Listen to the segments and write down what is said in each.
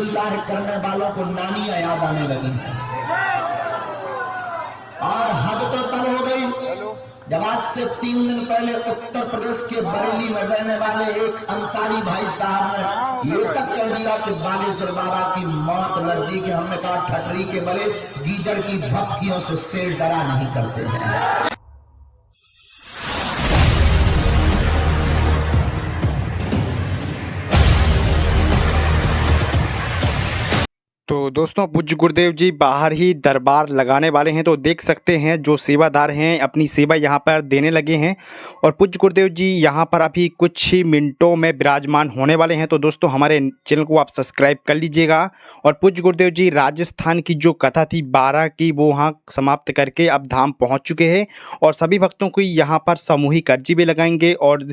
अल्लाह करने वालों को नानियां याद आने लगी और हद तो तब हो गई जब आज से 3 दिन पहले उत्तर प्रदेश के बरेली में रहने वाले एक अंसारी भाई साहब ने ये तक कह दिया कि बागेश्वर बाबा की मौत नजदीक है। हमने कहा ठटरी के बड़े गीदड़ की भपकियों से शेर डरा नहीं करते हैं। तो दोस्तों पूज्य गुरुदेव जी बाहर ही दरबार लगाने वाले हैं, तो देख सकते हैं जो सेवादार हैं अपनी सेवा यहां पर देने लगे हैं और पूज्य गुरुदेव जी यहां पर अभी कुछ ही मिनटों में विराजमान होने वाले हैं। तो दोस्तों हमारे चैनल को आप सब्सक्राइब कर लीजिएगा। और पूज्य गुरुदेव जी राजस्थान की जो कथा थी 12 की वो वहाँ समाप्त करके अब धाम पहुँच चुके हैं और सभी भक्तों को यहाँ पर सामूहिक अर्जी भी लगाएंगे और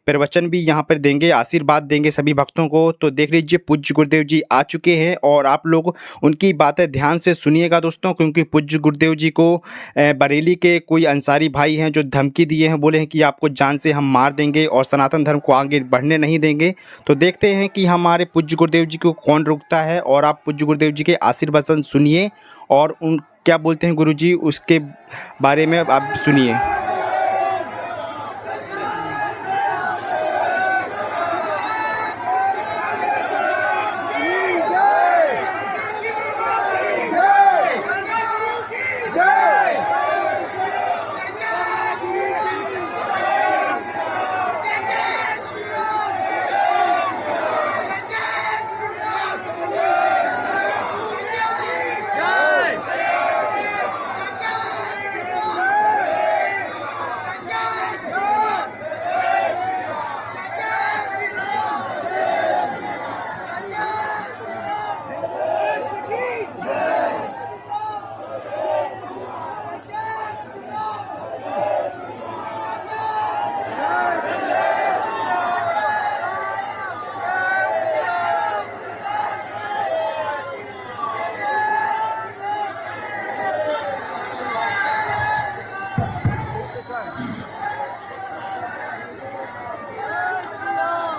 प्रवचन भी यहाँ पर देंगे, आशीर्वाद देंगे सभी भक्तों को। तो देख लीजिए पूज्य गुरुदेव जी आ चुके हैं और आप लोग उनकी बातें ध्यान से सुनिएगा दोस्तों, क्योंकि पूज्य गुरुदेव जी को बरेली के कोई अंसारी भाई हैं जो धमकी दिए हैं, बोले हैं कि आपको जान से हम मार देंगे और सनातन धर्म को आगे बढ़ने नहीं देंगे। तो देखते हैं कि हमारे पूज्य गुरुदेव जी को कौन रोकता है और आप पूज्य गुरुदेव जी के आशीर्वचन सुनिए और उन क्या बोलते हैं गुरु जी उसके बारे में आप सुनिए।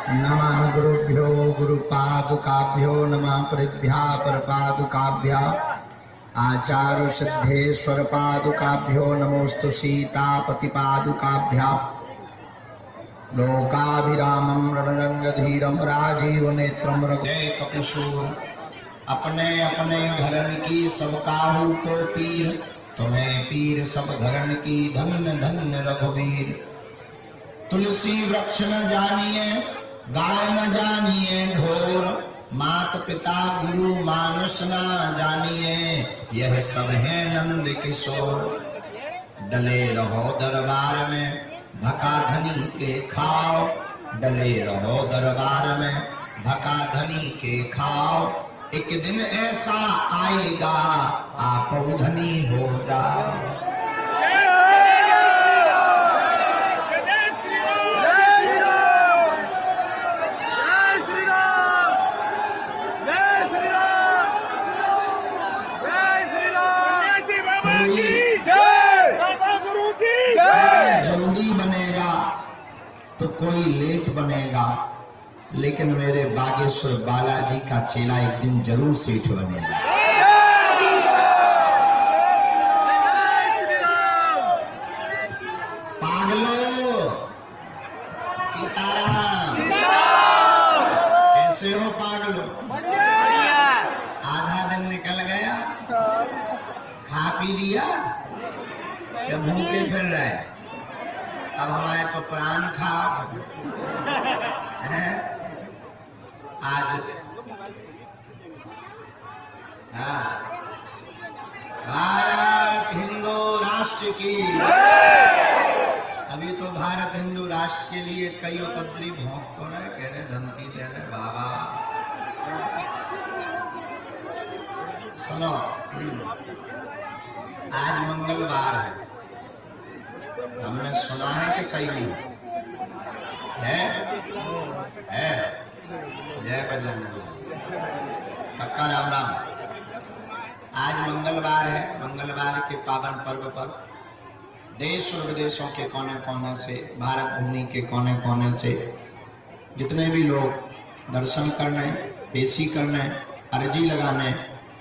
नमः गुरुभ्यो गुरुपादुकाभ्यो नमः परेभ्यः परपादुकाभ्यः आचार्य सिद्धेश्वर पादुकाभ्यो नमोस्तु सीतापतिपादुकाभ्यः लोकाभिरामं रणरंगधीरं राजीव नेत्रं रघुजय कपिशूर। अपने अपने घरन की सब काहू को पीर, तुम्हें पीर सब घरन की धन्य धन्य रघुवीर। तुलसी वृक्ष न जानिए गाय न जानिए ढोर, मात पिता गुरु मानुष न जानिए यह सब है नंद किशोर। डले रहो दरबार में धका धनी के खाओ, डले रहो दरबार में धका धनी के खाओ। एक दिन ऐसा आएगा आप धनी हो जाओ। जल्दी बनेगा तो कोई लेट बनेगा, लेकिन मेरे बागेश्वर बालाजी का चेला एक दिन जरूर सेठ बनेगा। पागलो सीताराम कैसे हो पागलो? आधा दिन निकल गया, खा पी लिया या भूखे फिर रहे? अब हमारे तो प्राण खाक है। आज भारत हिंदू राष्ट्र की, अभी तो भारत हिंदू राष्ट्र के लिए कई उपद्रवी भौंक तो रहे, कह रहे धमकी दे रहे। बाबा सुनो, आज मंगलवार है, हमने सुना है कि सही नहीं है? जय बजरंग कक्का राम राम। आज मंगलवार है, मंगलवार के पावन पर्व पर देश और विदेशों के कोने कोने से, भारत भूमि के कोने कोने से जितने भी लोग दर्शन करने, पेशी करने अर्जी लगाने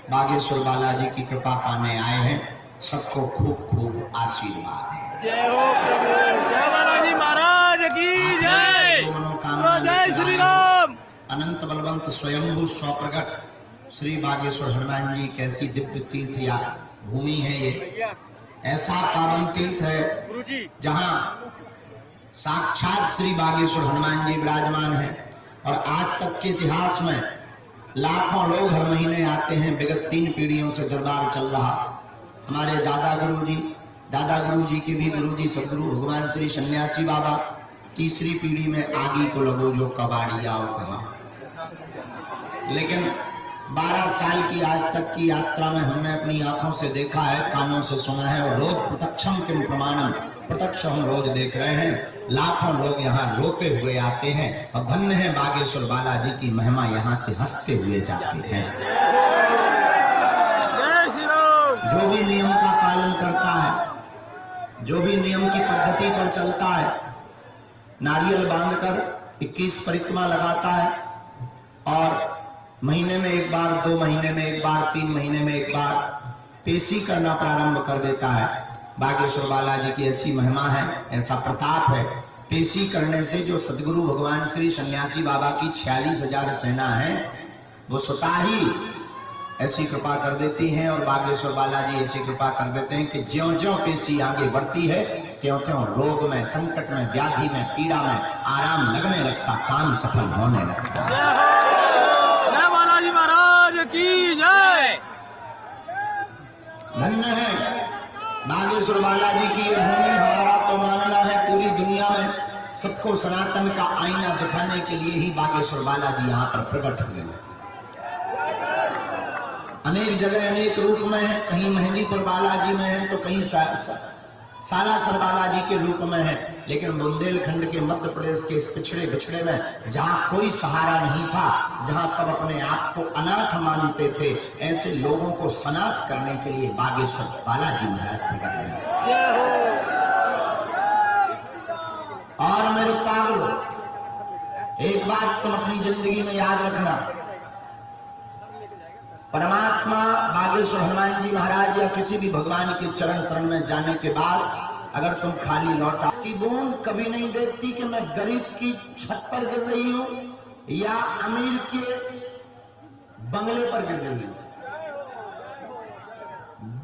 बागेश्वर बालाजी की कृपा पाने आए हैं। सबको खूब खूब आशीर्वाद है। जय हो प्रभु, जय बालाजी महाराज की जय। मनोकामना जय श्री राम। अनंत बलवंत स्वयंभू स्वप्रगट श्री बागेश्वर हनुमान जी कैसी दिव्य तीर्थ या भूमि है ये। ऐसा पावन तीर्थ है जहाँ साक्षात श्री बागेश्वर हनुमान जी विराजमान है। और आज तक के इतिहास में लाखों लोग हर महीने आते हैं। विगत 3 पीढ़ियों से दरबार चल रहा। हमारे दादा गुरु जी के भी गुरु जी सदगुरु भगवान श्री सन्यासी बाबा 3री पीढ़ी में आगी को लगो जो कबाड़ियाओ कहा। लेकिन 12 साल की आज तक की यात्रा में हमने अपनी आंखों से देखा है, कानों से सुना है और रोज प्रत्यक्षम किम प्रमाणम, प्रत्यक्ष हम रोज देख रहे हैं। लाखों लोग यहाँ रोते हुए आते हैं और धन्य है बागेश्वर बालाजी की महिमा, यहाँ से हंसते हुए जाते हैं। जो भी नियम का पालन करता है, जो भी नियम की पद्धति पर चलता है, नारियल बांधकर 21 परिक्रमा लगाता है और महीने में एक बार, 2 महीने में एक बार, 3 महीने में एक बार पेशी करना प्रारंभ कर देता है। बागेश्वर बालाजी की ऐसी महिमा है, ऐसा प्रताप है। पेशी करने से जो सदगुरु भगवान श्री सन्यासी बाबा की 46,000 सेना है वो स्वतः ही ऐसी कृपा कर देती हैं। और बागेश्वर बालाजी ऐसी कृपा कर देते हैं कि ज्यों-ज्यों पेशी आगे बढ़ती है त्यों-त्यों रोग में, संकट में, व्याधि में, पीड़ा में आराम लगने लगता, काम सफल होने लगता। जय बालाजी महाराज की जय। धन्य है बागेश्वर बालाजी की ये भूमि। हमारा तो मानना है पूरी दुनिया में सबको सनातन का आईना दिखाने के लिए ही बागेश्वर बालाजी यहाँ पर प्रकट हुए। अनेक जगह अनेक रूप में है, कहीं मेहंदीपुर बालाजी में है तो कहीं सालासर बालाजी के रूप में है। लेकिन बुंदेलखंड के मध्य प्रदेश के इस पिछड़े बिछड़े में जहाँ कोई सहारा नहीं था, जहाँ सब अपने आप को अनाथ मानते थे, ऐसे लोगों को सनाथ करने के लिए बागेश्वर बालाजी महाराज प्रकट हुए। और मेरे पागलों, एक बात तुम अपनी जिंदगी में याद रखना, परमात्मा बागेश्वर हनुमान जी महाराज या किसी भी भगवान के चरण शरण में जाने के बाद अगर तुम खाली लौटा, की बूंद कभी नहीं देखती कि मैं गरीब की छत पर गिर रही हूं या अमीर के बंगले पर गिर रही हूं।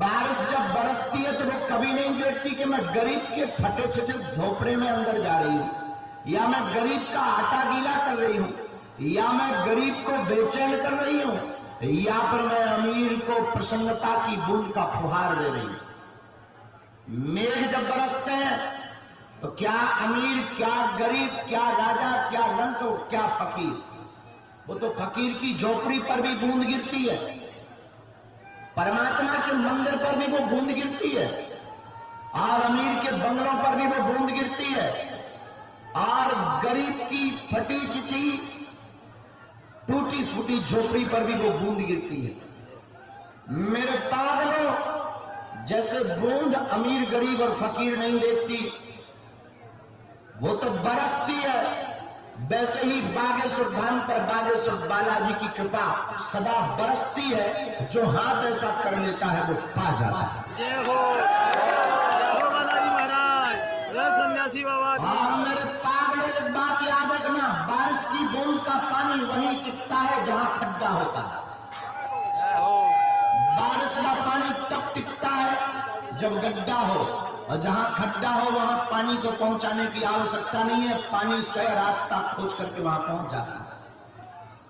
बारिश जब बरसती है तो वो कभी नहीं देखती कि मैं गरीब के फटे छटे झोपड़े में अंदर जा रही हूं, या मैं गरीब का आटा गीला कर रही हूं, या मैं गरीब को बेचैन कर रही हूं, या पर मैं अमीर को प्रसन्नता की बूंद का फुहार दे रही हूं। मेघ जब बरसते हैं तो क्या अमीर, क्या गरीब, क्या राजा, क्या रंक, क्या फकीर, वो तो फकीर की झोपड़ी पर भी बूंद गिरती है, परमात्मा के मंदिर पर भी वो बूंद गिरती है, और अमीर के बंगलों पर भी वो बूंद गिरती है, और गरीब की फटी चिटी टूटी फूटी झोपड़ी पर भी वो बूंद गिरती है। मेरे पागलों, जैसे बूंद अमीर गरीब और फकीर नहीं देखती, वो तो बरसती है, वैसे ही बागेश्वर धाम पर बागेश्वर बालाजी की कृपा सदा बरसती है। जो हाथ ऐसा कर लेता है वो पा जाता है। जय हो बालाजी महाराज, जय सन्यासी बाबा। और मेरे पागलों, एक बात याद रखना, बारिश की बूंद का पानी वहीं टिकता है जहां खड्डा होता है। बारिश का पानी तब टिकता है जब गड्ढा हो, और जहां खड्डा हो वहां पानी को पहुंचाने की आवश्यकता नहीं है, पानी स्वयं रास्ता खोज करके वहां पहुंच जाता है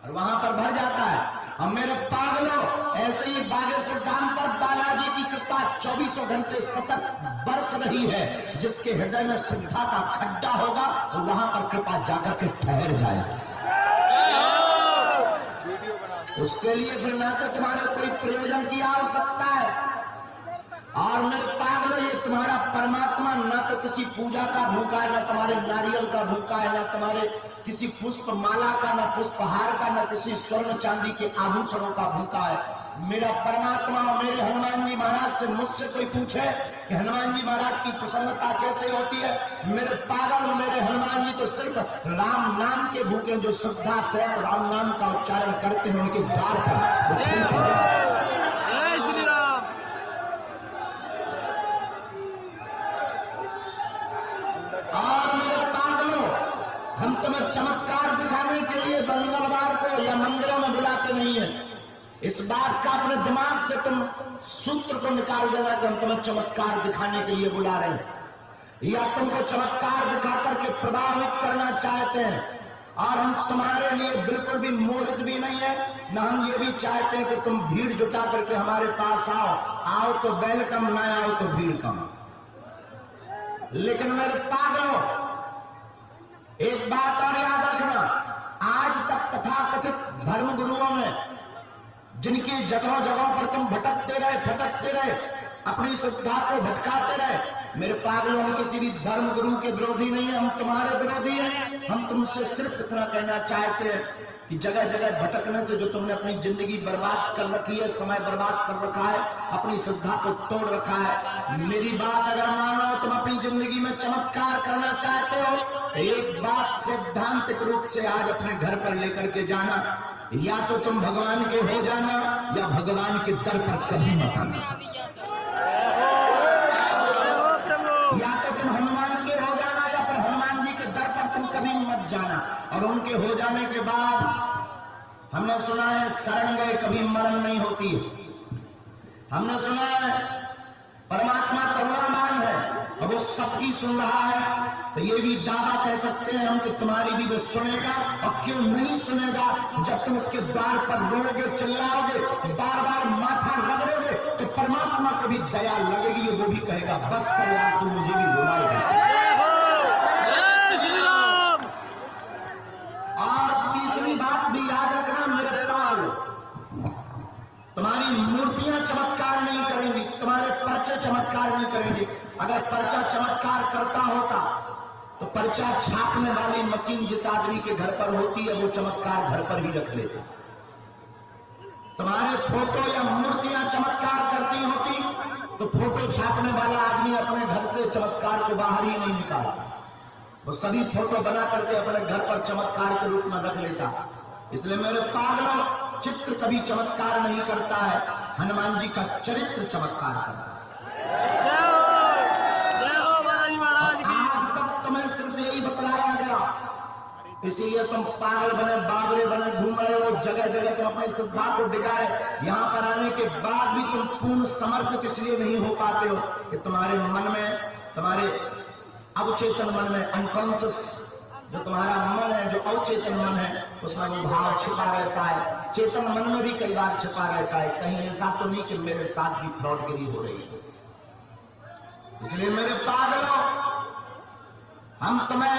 और वहां पर भर जाता है। अब मेरे पागलों, ऐसे ही बागेश्वर धाम पर बालाजी की कृपा 24 घंटे सतत बरस रही है। जिसके हृदय में श्रद्धा का खड्डा होगा वहां पर कृपा जाकर के ठहर जाएगी। उसके लिए फिर ना तो तुम्हारे कोई प्रयोजन की आवश्यकता है, और मेरे पागलों, ये तुम्हारा परमात्मा ना तो किसी पूजा का भूखा है, ना तुम्हारे नारियल का भूखा है, ना तुम्हारे किसी पुष्प माला का, ना पुष्पहार का, ना किसी स्वर्ण चांदी के आभूषणों का भूखा है। मेरा परमात्मा मेरे हनुमान जी महाराज से मुझसे कोई पूछे कि हनुमान जी महाराज की प्रसन्नता कैसे होती है, मेरे पागल मेरे हनुमान जी तो सिर्फ राम नाम के भूखे, जो श्रद्धा से राम नाम का उच्चारण करते हैं उनके द्वार पर जय श्री राम। और मेरे पागलों, हम तुम्हें चमत्कार दिखाने के लिए मंगलवार को या मंदिरों में बुलाते नहीं है। इस बात का अपने दिमाग से तुम सूत्र को निकाल देना कि हम तुम्हें चमत्कार दिखाने के लिए बुला रहे हैं, या तुमको चमत्कार दिखा करके प्रभावित करना चाहते हैं। और हम तुम्हारे लिए बिल्कुल भी मोहित भी नहीं है, न हम ये भी चाहते हैं कि तुम भीड़ जुटा करके हमारे पास आओ तो वेलकम, ना आओ तो भीड़ कम। लेकिन मेरे पागलों, एक बात और याद रखना, आज तक तथाकथित धर्म गुरुओं में जिनकी जगह जगह पर तुम भटकते रहे, फटकते रहे, अपनी श्रद्धा को भटकाते रहे, मेरे पागलों, हम किसी भी धर्म गुरु के विरोधी नहीं है, हम तुम्हारे विरोधी हैं। हम तुमसे सिर्फ इतना कहना चाहते हैं कि जगह जगह भटकने से जो तुमने अपनी जिंदगी बर्बाद कर रखी है, समय बर्बाद कर रखा है, अपनी श्रद्धा को तोड़ रखा है, मेरी बात अगर मानो, तुम अपनी जिंदगी में चमत्कार करना चाहते हो, एक बात सैद्धांतिक रूप से आज अपने घर पर लेकर के जाना, या तो तुम भगवान के हो जाना या भगवान के दर पर कभी मत आना। या तो तुम हनुमान के हो जाना या फिर हनुमान जी के दर पर तुम कभी मत जाना। और उनके हो जाने के बाद हमने सुना है शरण गए कभी मरण नहीं होती है। हमने सुना है परमात्मा करुणावान है और वो सबकी सुन रहा है। तो ये भी दावा कह सकते हैं हम कि तुम्हारी भी वो सुनेगा। और क्यों नहीं सुनेगा? जब तुम उसके द्वार पर रोओगे, चिल्लाओगे, बार बार माथा रगड़ोगे, तो परमात्मा को भी दया लगेगी, वो भी कहेगा बस कर यार, तू मुझे भी रुलाएगा। और तीसरी बात भी याद रखना मेरे पागलों, तुम्हारी मूर्तियां चमत्कार नहीं करेंगी, तुम्हारे पर्चे चमत्कार नहीं करेंगे। अगर पर्चा चमत्कार करता होता तो पर्चा छापने वाली मशीन जिस आदमी के घर पर होती है वो चमत्कार घर पर ही रख लेता। तुम्हारे फोटो या मूर्तियां चमत्कार करती होती तो फोटो छापने वाला आदमी अपने घर से चमत्कार को बाहर ही नहीं निकालता, वो सभी फोटो बना करके अपने घर पर चमत्कार के रूप में रख लेता। इसलिए मेरे पागलों, चित्र कभी चमत्कार नहीं करता है, हनुमान जी का चरित्र चमत्कार करता है। आज तक तुम्हें सिर्फ यही बतलाया गया, इसीलिए तुम पागल बने, बाबरे बने, घूम रहे हो जगह जगह, तुम अपनी श्रद्धा को डिगा रहे। यहाँ पर आने के बाद भी तुम पूर्ण समर्पित इसलिए नहीं हो पाते हो कि तुम्हारे मन में, तुम्हारे अवचेतन मन में, अनकॉन्शियस जो तुम्हारा मन है, जो अवचेतन मन है, उसमें वो भाव छिपा रहता है। चेतन मन में भी कई बार छिपा रहता है, कहीं ऐसा तो नहीं कि मेरे साथ भी फ्रॉडगिरी हो रही है। इसलिए मेरे पागलों, हम तुम्हें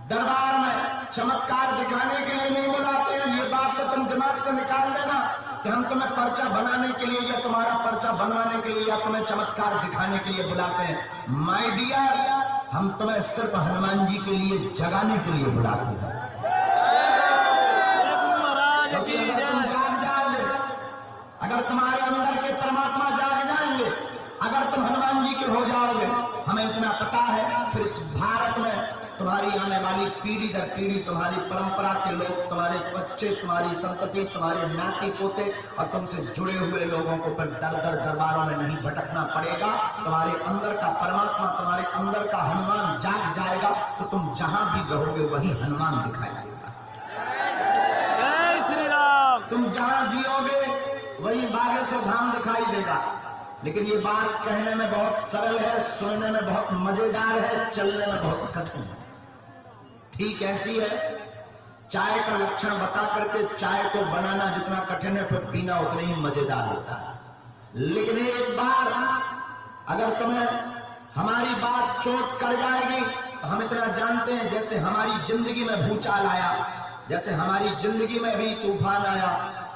दरबार में चमत्कार दिखाने के लिए नहीं बुलाते हैं। ये बात तो तुम दिमाग से निकाल देना कि हम तुम्हें पर्चा बनाने के लिए या तुम्हारा पर्चा बनवाने के लिए या तुम्हें चमत्कार दिखाने के लिए बुलाते हैं। माय डियर, हम तुम्हें सिर्फ हनुमान जी के लिए जगाने के लिए बुलाते हैं। क्योंकि अगर तुम जाग जाओगे, अगर तुम्हारे अंदर के परमात्मा जाग जाएंगे, अगर तुम हनुमान जी के हो जाओगे, हमें इतना पता है फिर इस भारत में तुम्हारी आने वाली पीढ़ी दर पीढ़ी, तुम्हारी परंपरा के लोग, तुम्हारे बच्चे, तुम्हारी संतति, तुम्हारे नाती पोते और तुमसे जुड़े हुए लोगों को फिर दर दर दरबारों में नहीं भटकना पड़ेगा। तुम्हारे अंदर का परमात्मा, तुम्हारे अंदर का हनुमान जाग जाएगा, तो तुम जहां भी रहोगे वहीं हनुमान दिखाई देगा। जय श्री राम। तुम जहां जियोगे वहीं बागेश्वर धाम दिखाई देगा। लेकिन ये बात कहने में बहुत सरल है, सुनने में बहुत मजेदार है, चलने में बहुत कठिन है। ठीक ऐसी है, चाय का लक्षण बता करके चाय को बनाना जितना कठिन है, फिर पीना उतना ही मजेदार होता है। लेकिन एक बार अगर तुम्हें हमारी बात चोट कर जाएगी, तो हम इतना जानते हैं जैसे हमारी जिंदगी में भूचाल आया, जैसे हमारी जिंदगी में भी तूफान आया,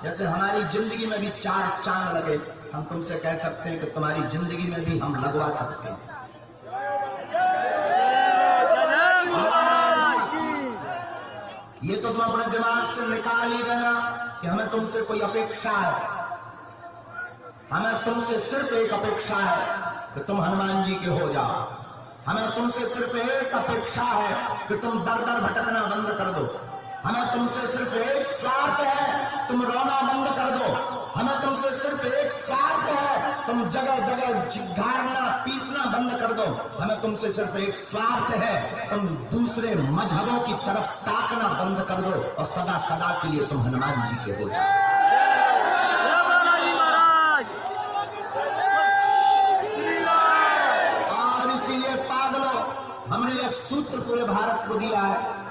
जैसे हमारी जिंदगी में भी 4 चांद लगे, हम तुमसे कह सकते हैं कि तुम्हारी जिंदगी में भी हम लगवा सकते हैं। ये तो तुम अपने दिमाग से निकाल ही देना कि हमें तुमसे कोई अपेक्षा है। हमें तुमसे सिर्फ एक अपेक्षा है कि तुम हनुमान जी के हो जाओ। हमें तुमसे सिर्फ एक अपेक्षा है कि तुम दर दर भटकना बंद कर दो। हमें तुमसे सिर्फ एक स्वार्थ है, तुम रोना बंद कर दो। हमें तुमसे सिर्फ एक स्वार्थ है, तुम जगह जगह चिघाड़ना पीसना बंद कर दो। हमें तुमसे सिर्फ एक स्वार्थ है, तुम दूसरे मजहबों की तरफ ताकना बंद कर दो और सदा सदा के लिए तुम हनुमान जी के हो जाओ। और इसीलिए पागलों, हमने एक सूत्र पूरे भारत को दिया है।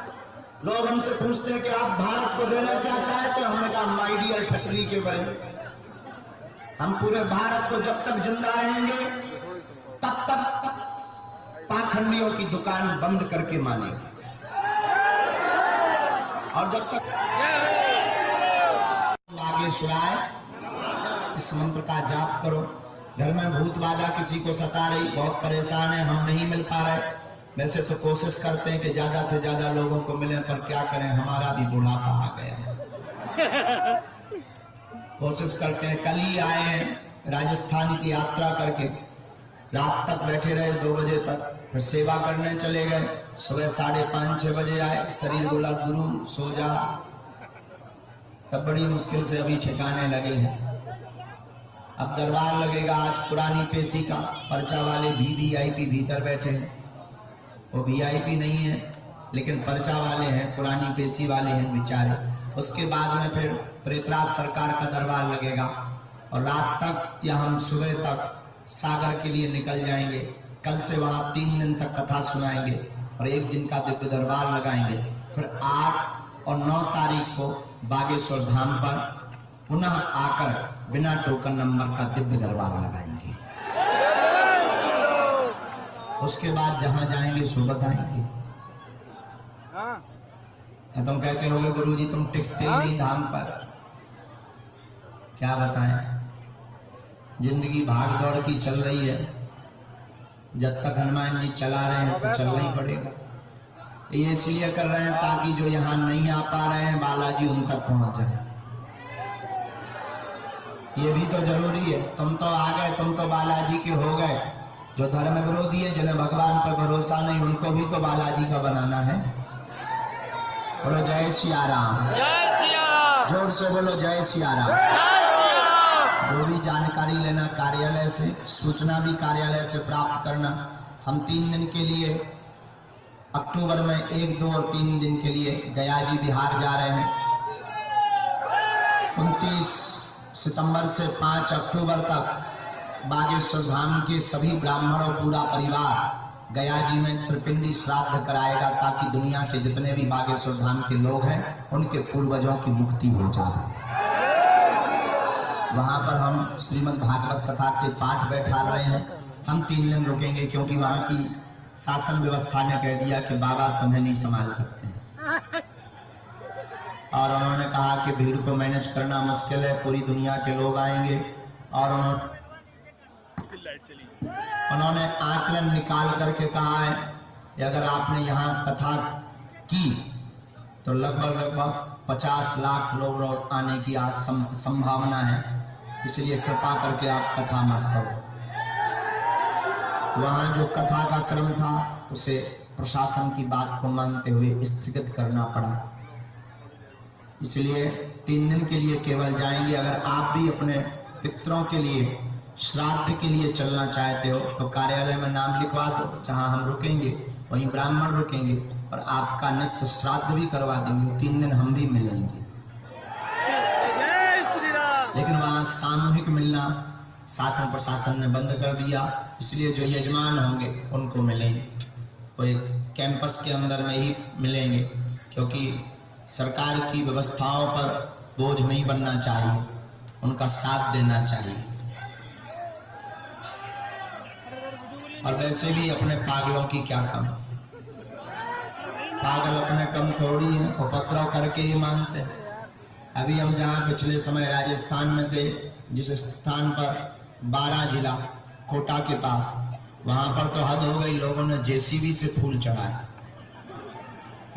लोग हमसे पूछते हैं कि आप भारत को देना क्या चाहते हैं? हमने कहा माय डियर ठटरी के बड़े, हम पूरे भारत को जब तक जिंदा रहेंगे तब तक पाखंडियों की दुकान बंद करके मानेंगे। और जब तक आगे सुनाए, इस मंत्र का जाप करो। घर में भूत बाधा किसी को सता रही, बहुत परेशान है, हम नहीं मिल पा रहे। वैसे तो कोशिश करते हैं कि ज्यादा से ज्यादा लोगों को मिले, पर क्या करें, हमारा भी बुढ़ापा आ गया है। कोशिश करते हैं। कल ही आए हैं राजस्थान की यात्रा करके, रात तक बैठे रहे 2 बजे तक, फिर सेवा करने चले गए। सुबह 5:30-6 बजे आए, शरीर बोला गुरु सो जा। तब बड़ी मुश्किल से अभी ठिकाने लगे हैं। अब दरबार लगेगा आज पुरानी पेशी का। पर्चा वाले वीवीआईपी भीतर बैठे हैं, वो वीआईपी नहीं है लेकिन पर्चा वाले हैं, पुरानी पेशी वाले हैं बेचारे। उसके बाद में फिर प्रेतराज सरकार का दरबार लगेगा और रात तक या हम सुबह तक सागर के लिए निकल जाएंगे। कल से वहाँ 3 दिन तक कथा सुनाएंगे और 1 दिन का दिव्य दरबार लगाएंगे। फिर 8 और 9 तारीख को बागेश्वर धाम पर पुनः आकर बिना टोकन नंबर का दिव्य दरबार लगाएंगे। उसके बाद जहां जाएंगे सो बताएंगे। तुम कहते होगे गुरुजी तुम टिकते ही नहीं धाम पर। क्या बताएं, जिंदगी भाग दौड़ की चल रही है। जब तक हनुमान जी चला रहे हैं तो चलना ही पड़ेगा। ये इसलिए कर रहे हैं ताकि जो यहाँ नहीं आ पा रहे हैं बालाजी उन तक पहुंच जाए। ये भी तो जरूरी है। तुम तो आ गए, तुम तो बालाजी के हो गए। जो धर्म विरोधी है, जिन्हें भगवान पर भरोसा नहीं, उनको भी तो बालाजी का बनाना है। बोलो जय सिया राम, जोर से बोलो जय सिया राम। जो भी जानकारी लेना कार्यालय से, सूचना भी कार्यालय से प्राप्त करना। हम 3 दिन के लिए अक्टूबर में 1, 2 और 3 दिन के लिए गया जी बिहार जा रहे हैं। 29 सितंबर से 5 अक्टूबर तक बागेश्वर धाम के सभी ब्राह्मण और पूरा परिवार गया जी में त्रिपिंडी श्राद्ध कराएगा, ताकि दुनिया के जितने भी बागेश्वर धाम के लोग हैं उनके पूर्वजों की मुक्ति हो जाए। वहां पर हम श्रीमद् भागवत कथा के पाठ बैठा रहे हैं। हम 3 दिन रुकेंगे क्योंकि वहां की शासन व्यवस्था ने कह दिया कि बाबा तुम्हें नहीं संभाल सकते। और उन्होंने कहा कि भीड़ को मैनेज करना मुश्किल है, पूरी दुनिया के लोग आएंगे। और उन्होंने आकलन निकाल करके कहा है कि अगर आपने यहाँ कथा की तो लगभग 50 लाख लोग आने की आज संभावना है। इसलिए कृपा करके आप कथा मत करो। वहाँ जो कथा का क्रम था उसे प्रशासन की बात को मानते हुए स्थगित करना पड़ा। इसलिए 3 दिन के लिए केवल जाएंगे। अगर आप भी अपने पितरों के लिए श्राद्ध के लिए चलना चाहते हो तो कार्यालय में नाम लिखवा दो। जहां हम रुकेंगे वहीं ब्राह्मण रुकेंगे और आपका नित्य श्राद्ध भी करवा देंगे। 3 दिन हम भी मिलेंगे। लेकिन वहां सामूहिक मिलना शासन प्रशासन ने बंद कर दिया। इसलिए जो यजमान होंगे उनको मिलेंगे, वो एक कैंपस के अंदर में ही मिलेंगे, क्योंकि सरकार की व्यवस्थाओं पर बोझ नहीं बनना चाहिए, उनका साथ देना चाहिए। और वैसे भी अपने पागलों की क्या कम, पागल अपने कम थोड़ी है, उपद्रव करके ही मानते हैं। अभी हम जहाँ पिछले समय राजस्थान में थे, जिस स्थान पर 12 जिला कोटा के पास, वहां पर तो हद हो गई, लोगों ने जेसीबी से फूल चढ़ाए।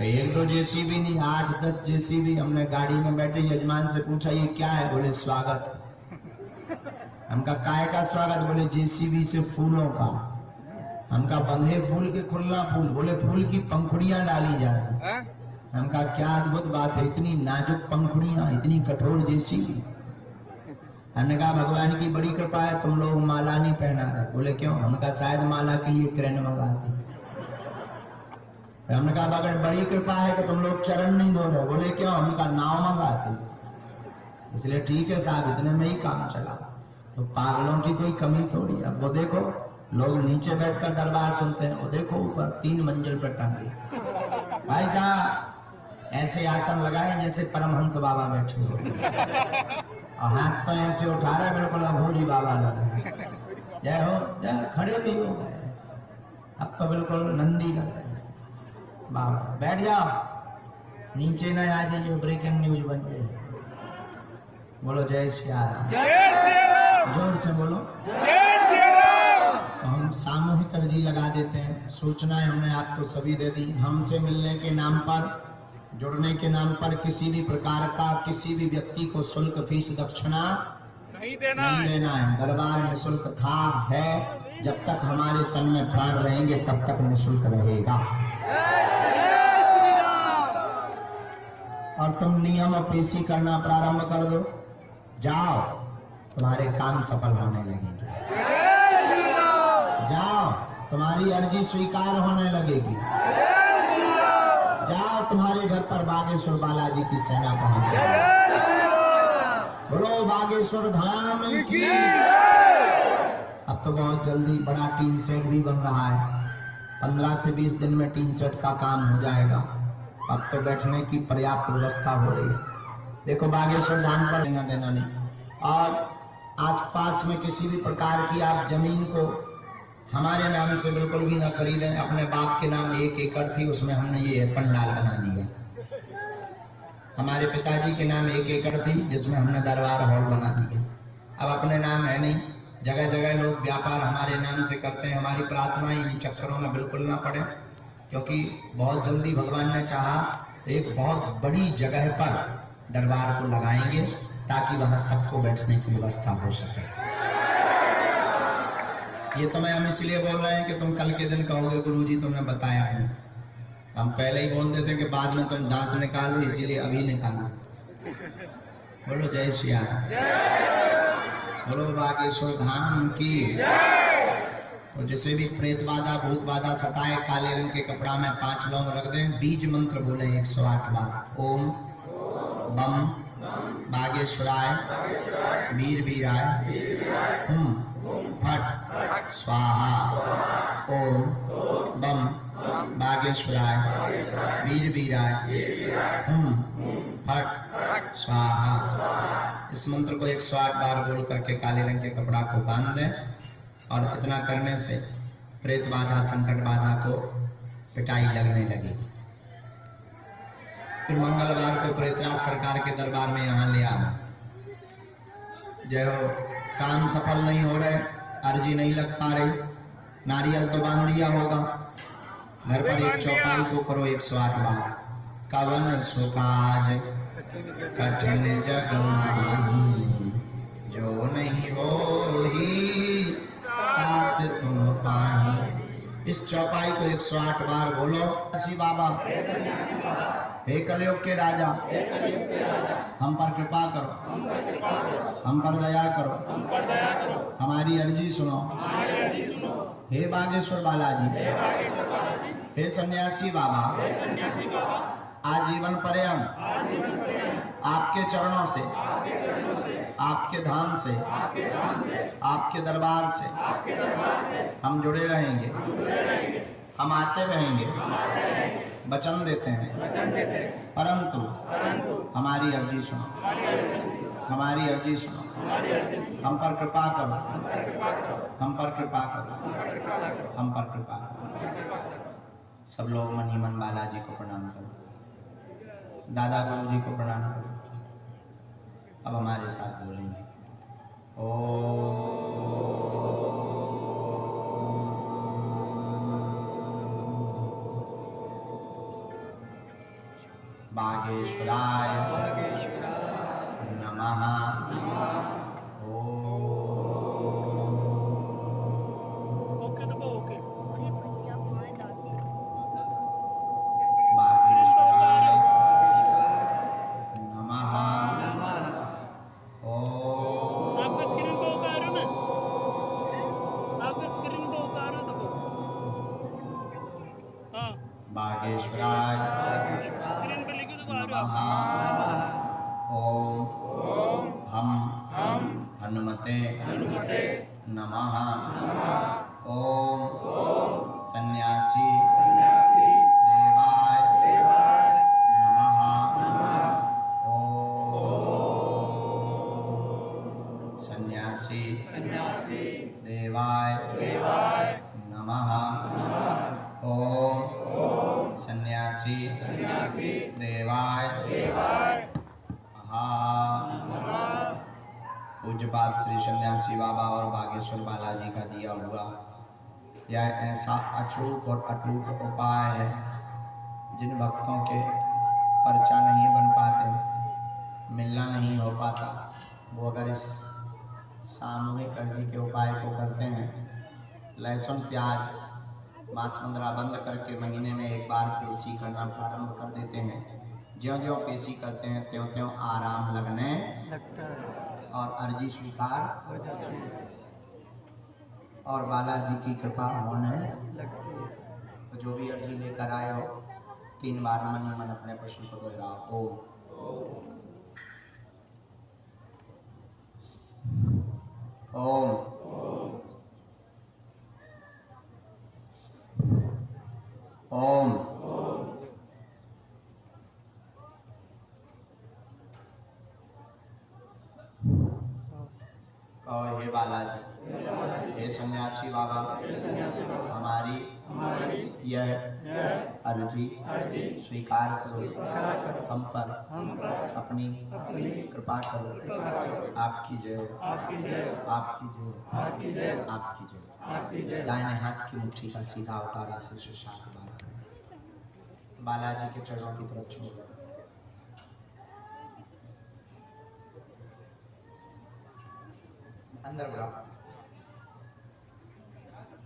एक दो जेसीबी नहीं, 8-10 जेसीबी। हमने गाड़ी में बैठे यजमान से पूछा ये क्या है? बोले स्वागत। हमका काय का स्वागत? बोले जेसीबी से फूलों का। हमका बंधे फूल के खुलना फूल, बोले फूल की पंखुड़ियां डाली जा रही। हमका क्या अद्भुत बात है, इतनी नाजुक पंखुड़ियां, इतनी कठोर जेसीबी। हमने कहा भगवान की बड़ी कृपा है, तुम लोग माला नहीं पहना रहे। बोले क्यों? हमका शायद माला के लिए क्रेन मंगाती। हमने कहा अगर बड़ी कृपा है कि तुम लोग चरण नहीं धो रहे। बोले क्यों? हमका नाव मंगाती। इसलिए ठीक है साहब, इतने में ही काम चला। तो पागलों की कोई कमी थोड़ी। अब वो देखो, लोग नीचे बैठकर दरबार सुनते हैं, वो देखो ऊपर 3 मंजिल पर टंगे। भाई जहाँ ऐसे आसन लगाए जैसे परमहंस बाबा बैठे हो, और हाथ तो ऐसे उठा रहे बिल्कुल अघोरी बाबा लग रहे। जय हो जय, खड़े भी हो गए, अब तो बिल्कुल नंदी लग रहे हैं बाबा। बैठ जाओ, नीचे न आ जाइए, ब्रेकिंग न्यूज बन जाए। बोलो जय श्री राम, जोर से बोलो। तो हम सामूहिक अर्जी लगा देते हैं। सूचनाएं हमने आपको सभी दे दी। हमसे मिलने के नाम पर, जुड़ने के नाम पर किसी भी प्रकार का किसी भी व्यक्ति को शुल्क, फीस, दक्षिणा नहीं देना है। दरबार निःशुल्क था, है, जब तक हमारे तन में प्राण रहेंगे तब तक निःशुल्क रहेगा। और तुम नियम पेशी करना प्रारंभ कर दो, जाओ, तुम्हारे काम सफल होने लगेंगे। जाओ, तुम्हारी अर्जी स्वीकार होने लगेगी। जाओ, तुम्हारे घर पर बागेश्वर बालाजी की सेना पहुंच जाएगी। बोलो बागेश्वर धाम की। अब तो बहुत जल्दी बड़ा टीन सेट भी बन रहा है। 15 से 20 दिन में टीन सेट का काम हो जाएगा। अब तो बैठने की पर्याप्त व्यवस्था हो रही है। देखो बागेश्वर धाम पर देना नहीं। और आसपास में किसी भी प्रकार की आप जमीन को हमारे नाम से बिल्कुल भी ना खरीदें। अपने बाप के नाम 1 एकड़ थी, उसमें हमने ये पंडाल बना दिया। हमारे पिताजी के नाम 1 एकड़ थी, जिसमें हमने दरबार हॉल बना दिया। अब अपने नाम है नहीं। जगह जगह लोग व्यापार हमारे नाम से करते हैं। हमारी प्रार्थना इन चक्करों में बिल्कुल ना पड़े, क्योंकि बहुत जल्दी भगवान ने चाहा तो एक बहुत बड़ी जगह पर दरबार को लगाएंगे, ताकि वहां सबको बैठने की व्यवस्था हो सके। ये तो मैं हम इसलिए बोल रहे हैं कि तुम कल के दिन कहोगे गुरुजी तुमने बताया नहीं। हम पहले ही बोल देते कि बाद में तुम दांत निकालो, इसीलिए अभी निकालो। बोलो जय श्री राम, बोलो बागेश्वर धाम की। तो जिसे भी प्रेत बाधा, भूत बाधा सताए, काले रंग के कपड़ा में 5 लौंग रख दें, बीज मंत्र बोले 108 बार। ओम बम बागेश्वराय वीर वीराय हुम फट स्वाहा। ओम बम बागेश्वराय वीर वीराय हुम फट स्वाहा। इस मंत्र को 108 बार बोल करके काले रंग के कपड़ा को बांध दें, और इतना करने से प्रेत बाधा, संकट बाधा को पिटाई लगने लगेगी। फिर मंगलवार को प्रेतराज सरकार के दरबार में यहाँ ले आना। जय हो। काम सफल नहीं हो रहे, अर्जी नहीं लग पा रही, नारियल तो बांध दिया होगा, घर पर एक चौपाई को करो 108 बार। कवन सुकाज कठिन जग माही, जो नहीं हो ही तात तुम पाही। इस चौपाई को 108 बार बोलो। ऐसी बाबा, हे कलयुग के राजा, हम पर कृपा करो, हम पर दया करो, हमारी अर्जी सुनो। हे बागेश्वर बालाजी, हे सन्यासी बाबा, आजीवन पर्यंत आपके चरणों से, आपके धाम से, आपके दरबार से हम जुड़े रहेंगे, हम आते रहेंगे, वचन देते हैं। परंतु हमारी अर्जी सुनो, हमारी अर्जी सुनो, हम पर कृपा करो, हम पर कृपा करो, हम पर कृपा करो। सब लोग मन ही मन बालाजी को प्रणाम करो, दादा गुरु जी को प्रणाम करो। अब हमारे साथ बोलेंगे। ओ बागेश्वराय नमः। बागेश्वराय नमः। आपका स्क्रीन को उतारो ना, आपका स्क्रीन को उतारो तो हाँ बागेश्वराय स्क्रीन पे लिखे तो नमः। ओम हम हनुमते नमः। ओम सन्यासी देवाय नमः। ओम सन्यासी देवाय नमः। ओम सन्यासी देवाय पूज्यपाद श्री सन्यासी बाबा और बागेश्वर बालाजी का दिया हुआ यह ऐसा अचूक और अटूट उपाय है जिन भक्तों के पर्चा नहीं बन पाते, मिलना नहीं हो पाता, वो अगर इस सामूहिक अर्जी के उपाय को करते हैं, लहसुन प्याज मांस मंद्रा बंद करके महीने में एक बार पेशी करना प्रारंभ कर देते हैं। ज्यों-ज्यों पेशी करते हैं त्यों-त्यों आराम लगने लगता है और अर्जी स्वीकार हो जाती है और बालाजी की कृपा होने लगती है। तो जो भी अर्जी लेकर आए हो 3 बार मन ही मन अपने प्रश्न को दोहराओ। ओम ओम कहो हे बालाजी, हे सन्यासी बाबा, हमारी यह अर्जी स्वीकार करो, हम पर अपनी कृपा करो। आपकी जय हो, आपकी जय हो, आपकी जय हो, आपकी जय हो। दाहिने हाथ की मुट्ठी का सीधा उतारा से 7 बार कर बालाजी के चरणों की तरफ छोड़ दो। अंदर बुलाओ,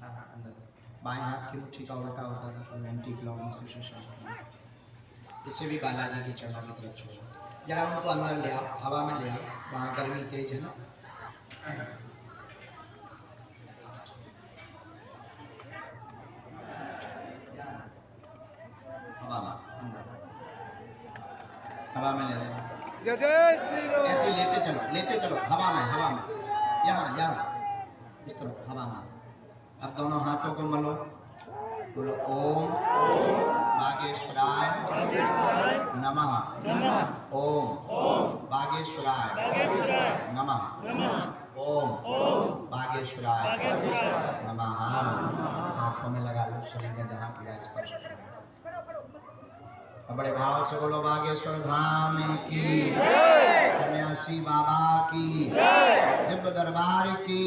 हाँ अंदर। बाएं हाथ की मुट्ठी का उल्टा उतारा करो, एंटी क्लॉक में से सुशांत। इसे भी बालाजी के चरणों की तरफ छोड़ो। जरा उनको अंदर ले आओ, हवा में ले आओ, वहाँ गर्मी तेज है ना। हवा में अंदर, हवा में ले लो। ऐसे लेते चलो हवा में, यहाँ इस तरफ हवा में। अब दोनों हाथों को मलो, बोलो ओम बागेश्वराय नमः। ओम बागेश्वराय नमः। ओम बागेश्वराय नमः। आंखों में लगा लो, शरीर में जहाँ पीड़ा स्पर्श करो। बड़े भाव से बोलो बागेश्वर धाम की, सन्यासी बाबा की, दिव्य दरबार की।